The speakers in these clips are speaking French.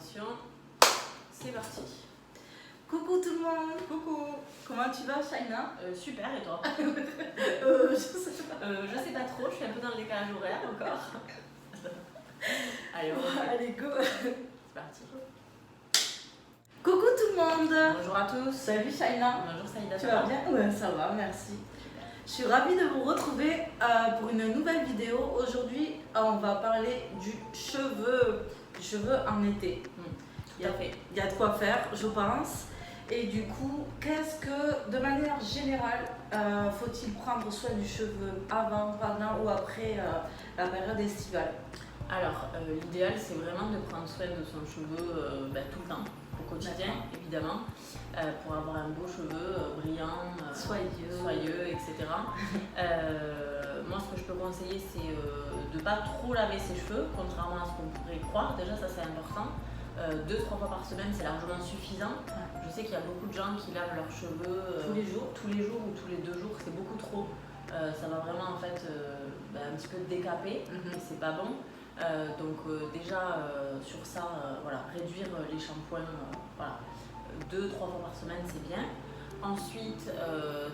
Attention, c'est parti. Coucou tout le monde. Coucou. Comment tu vas, Shaina? Super, et toi? Je sais pas. Je sais pas trop, je suis un peu dans le décalage horaire encore. Allez, on va. Allez, go. C'est parti. Coucou tout le monde. Bonjour à tous. Salut Shaina. Bonjour Saïda. Tu vas bien? Ouais, ça va, merci. Je suis ravie de vous retrouver pour une nouvelle vidéo. Aujourd'hui, on va parler du cheveu en été. Tout à fait. Il y a de quoi faire, je pense. Et du coup, qu'est-ce que, de manière générale, faut-il prendre soin du cheveu avant, pendant ou après la période estivale? Alors, l'idéal c'est vraiment de prendre soin de son cheveu tout le temps, au quotidien évidemment, pour avoir un beau cheveu brillant, soyeux, etc. Moi, ce que je peux conseiller, c'est de ne pas trop laver ses cheveux, contrairement à ce qu'on pourrait croire. Déjà, ça c'est important. 2-3 fois par semaine, c'est largement suffisant. Je sais qu'il y a beaucoup de gens qui lavent leurs cheveux tous les jours ou tous les 2 jours, c'est beaucoup trop. Ça va vraiment en fait un petit peu décaper, et c'est pas bon. Déjà sur ça, voilà, réduire les shampoings, voilà, 2-3 fois par semaine, c'est bien. Ensuite,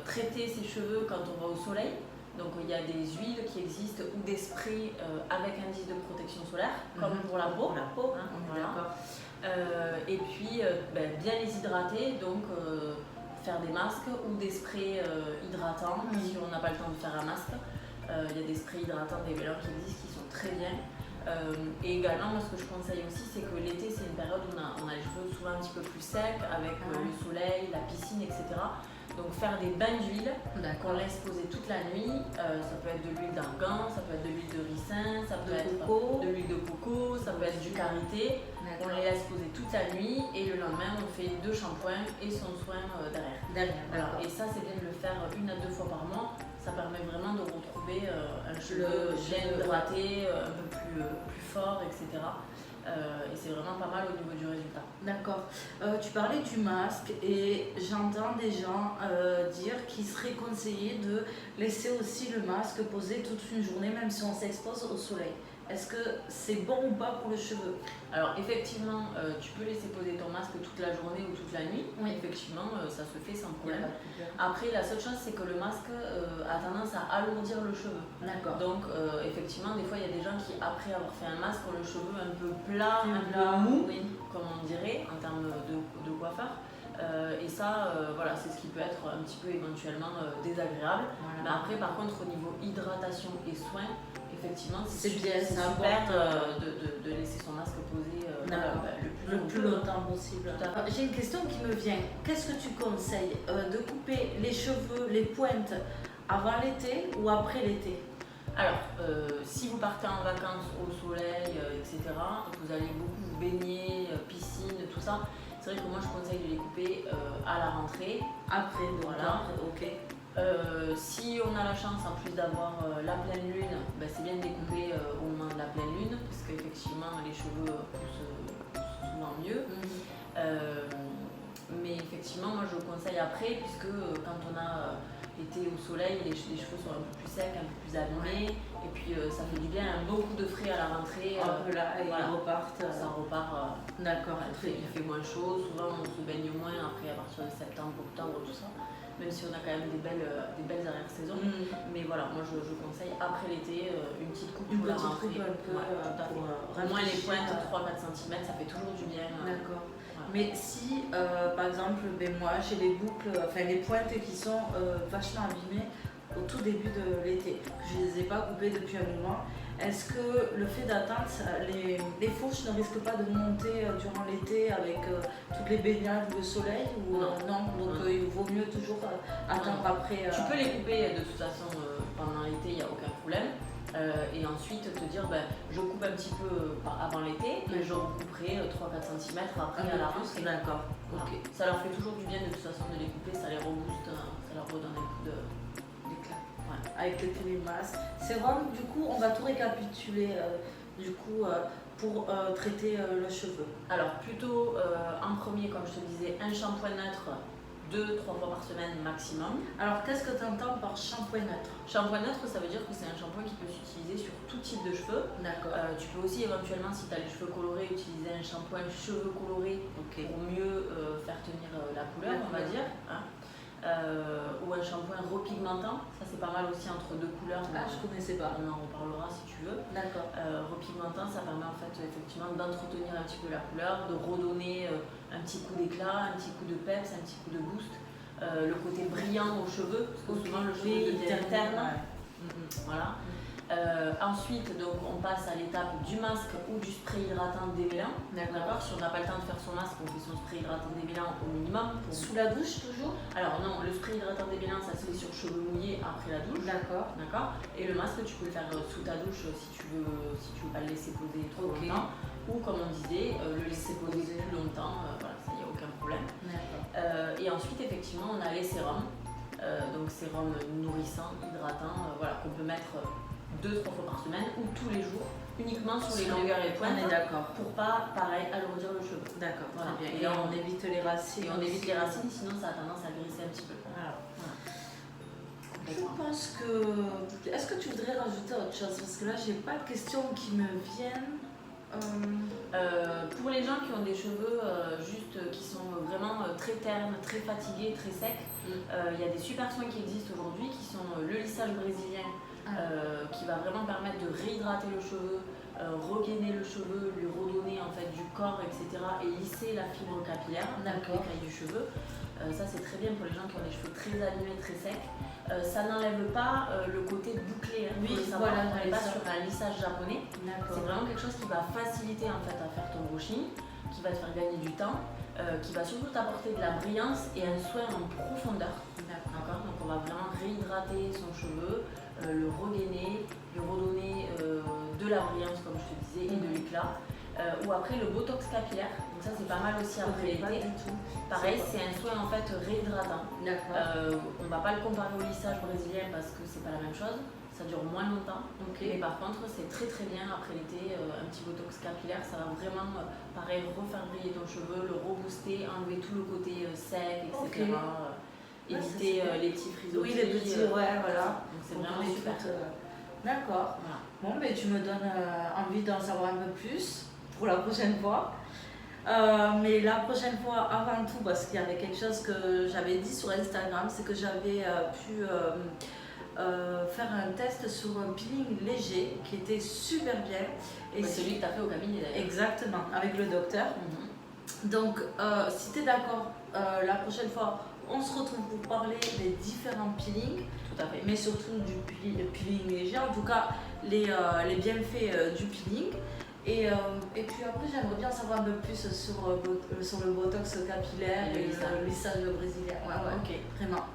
traiter ses cheveux quand on va au soleil. Donc il y a des huiles qui existent ou des sprays avec indice de protection solaire, comme pour la peau. Hein, on est d'accord. Et puis bien les hydrater, donc faire des masques ou des sprays hydratants si on n'a pas le temps de faire un masque. Il y a des sprays hydratants, des mélanges qui existent qui sont très bien. Et également, moi, ce que je conseille aussi, c'est que l'été, c'est une période où on a les cheveux souvent un petit peu plus secs, avec le soleil, la piscine, etc. Donc faire des bains d'huile qu'on laisse poser toute la nuit, ça peut être de l'huile d'argan, ça peut être de l'huile de ricin, ça peut être de l'huile de coco, ça peut être du karité. On les laisse poser toute la nuit et le lendemain on fait 2 shampoings et son soin derrière. Et ça c'est bien de le faire 1 à 2 fois par mois, ça permet vraiment de retrouver un cheveu bien hydraté, un peu plus fort, etc. Et c'est vraiment pas mal au niveau du résultat. D'accord. Tu parlais du masque et j'entends des gens dire qu'il serait conseillé de laisser aussi le masque posé toute une journée, même si on s'expose au soleil. Est-ce que c'est bon ou pas pour le cheveu? Alors effectivement, tu peux laisser poser ton masque toute la journée ou toute la nuit. Oui. Effectivement, ça se fait sans problème. Après, la seule chose, c'est que le masque a tendance à alourdir le cheveu. D'accord. Donc effectivement, des fois, il y a des gens qui, après avoir fait un masque, ont le cheveu un peu plat, un peu mou, comme on dirait, en termes de coiffeur. Et ça, voilà, c'est ce qui peut être un petit peu éventuellement désagréable. Voilà. Mais après, par contre, au niveau hydratation et soins, effectivement, c'est super de laisser son masque posé le plus longtemps possible. J'ai une question qui me vient. Qu'est-ce que tu conseilles de couper les cheveux, les pointes avant l'été ou après l'été? Alors, si vous partez en vacances au soleil, etc., vous allez beaucoup vous baigner, piscine, tout ça, c'est vrai que moi je conseille de les couper à la rentrée. Après, voilà. Ok. Si on a la chance en plus d'avoir la pleine lune, c'est bien de les couper au moment de la pleine lune parce qu'effectivement les cheveux poussent souvent mieux. Mais effectivement moi je conseille après puisque quand on a été au soleil les cheveux sont un peu plus secs, un peu plus abîmés et puis ça fait du bien, un bon coup de frais à la rentrée. Voilà, et voilà. Ils repartent. Ça repart. D'accord. Il fait moins chaud, souvent on se baigne moins après à partir de septembre, octobre, tout ça. Même si on a quand même des belles arrière-saisons. Mais voilà, moi je conseille après l'été une petite coupe pour la rentrée. Au moins les pointes 3-4 cm, ça fait toujours du bien. D'accord. Mais si par exemple moi j'ai les boucles, enfin les pointes qui sont vachement abîmées au tout début de l'été, que je ne les ai pas coupées depuis un moment, est-ce que le fait d'attendre, les fourches ne risquent pas de monter durant l'été avec toutes les baignades ou le soleil ou non. Donc il vaut mieux toujours attendre après. Tu peux les couper de toute façon pendant l'été, il n'y a aucun problème. Et ensuite te dire je coupe un petit peu avant l'été et je recouperai 3-4 cm après à la rentrée. D'accord. Voilà. Okay. Ça leur fait toujours du bien de toute façon de les couper, ça les rebooste, ça leur redonne un coup d'éclat. Avec les masques. C'est vraiment, du coup, on va tout récapituler pour traiter le cheveu. Alors plutôt en premier, comme je te disais, un shampoing neutre 2-3 fois par semaine maximum. Alors, qu'est-ce que tu entends par shampoing neutre? Shampoing neutre, ça veut dire que c'est un shampoing qui peut s'utiliser sur tout type de cheveux. D'accord. Tu peux aussi éventuellement, si tu as les cheveux colorés, utiliser un shampoing cheveux colorés pour mieux faire tenir la couleur, on va dire. Hein. Ou un shampoing repigmentant, ça c'est pas mal aussi entre deux couleurs. Ah, je connaissais pas. On en reparlera si tu veux. D'accord. Repigmentant, ça permet en fait effectivement d'entretenir un petit peu la couleur, de redonner un petit coup d'éclat, un petit coup de peps, un petit coup de boost. Le côté brillant aux cheveux, parce que souvent le cheveu devient terne. Voilà. Ensuite, donc, on passe à l'étape du masque ou du spray hydratant démêlant. D'accord. Si on n'a pas le temps de faire son masque, on fait son spray hydratant démêlant au minimum. Sous la douche toujours? Alors non, le spray hydratant démêlant, ça se fait sur cheveux mouillés après la douche. D'accord. Et le masque, tu peux le faire sous ta douche si tu veux pas le laisser poser trop longtemps. Ou comme on disait, le laisser poser plus longtemps, voilà, ça y a aucun problème. Et ensuite, effectivement, on a les sérums. Donc sérum nourrissant, hydratant, voilà, qu'on peut mettre 2-3 fois par semaine ou tous les jours, uniquement sur les longueurs et pointes. On est d'accord. Pour pas, pareil, alourdir le cheveu. D'accord, voilà. Très bien. Et on évite les racines. Et on évite les racines, sinon ça a tendance à grisser un petit peu. Voilà. Je pense que... Est-ce que tu voudrais rajouter autre chose? Parce que là, j'ai pas de questions qui me viennent. Pour les gens qui ont des cheveux qui sont vraiment très ternes, très fatigués, très secs, il y a des super soins qui existent aujourd'hui qui sont le lissage brésilien qui va vraiment permettre de réhydrater le cheveu, regainer le cheveu, lui redonner en fait du corps, etc. et lisser la fibre capillaire, l'écaille du cheveu. Ça c'est très bien pour les gens qui ont des cheveux très abîmés, très secs. Ça n'enlève pas le côté bouclé, hein, oui, voilà, on n'est pas sur un lissage japonais. C'est vraiment quelque chose qui va faciliter en fait à faire ton brushing, qui va te faire gagner du temps, qui va surtout t'apporter de la brillance et un soin en profondeur. D'accord. Donc on va vraiment réhydrater son cheveu, le regainer, lui redonner de la brillance comme je te disais et de l'éclat. Ou après le botox capillaire, donc ça c'est pas mal aussi après l'été. Pareil, c'est un soin en fait réhydratant. On va pas le comparer au lissage brésilien parce que c'est pas la même chose, ça dure moins longtemps. Mais par contre c'est très très bien après l'été, un petit botox capillaire, ça va vraiment pareil refaire briller ton cheveu, le rebooster, enlever tout le côté sec, etc. Éviter les petits frisottis. Oui, les petits, voilà. Donc c'est vraiment super. D'accord. Voilà. Bon, mais tu me donnes envie d'en savoir un peu plus pour la prochaine fois. Mais la prochaine fois, avant tout, parce qu'il y avait quelque chose que j'avais dit sur Instagram, c'est que j'avais pu faire un test sur un peeling léger qui était super bien. Et c'est celui que tu as fait au cabinet d'ailleurs. Exactement, avec le docteur. Donc, si tu es d'accord, la prochaine fois, on se retrouve pour parler des différents peelings. Tout à fait. Mais surtout du peeling léger, en tout cas les bienfaits du peeling. Et puis après, j'aimerais bien savoir un peu plus sur le botox capillaire et le lissage brésilien. Ouais, vraiment.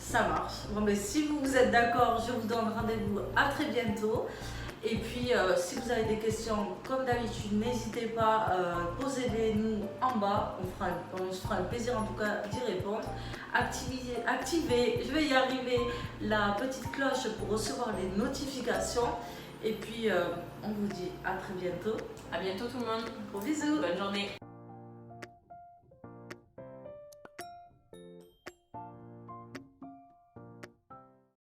Ça marche. Bon, mais si vous êtes d'accord, je vous donne rendez-vous à très bientôt. Et puis, si vous avez des questions, comme d'habitude, n'hésitez pas, posez-les-nous en bas. On se fera un plaisir en tout cas d'y répondre. Activez, je vais y arriver, la petite cloche pour recevoir les notifications. Et puis, on vous dit à très bientôt. À bientôt tout le monde. Gros bisous. Bonne journée.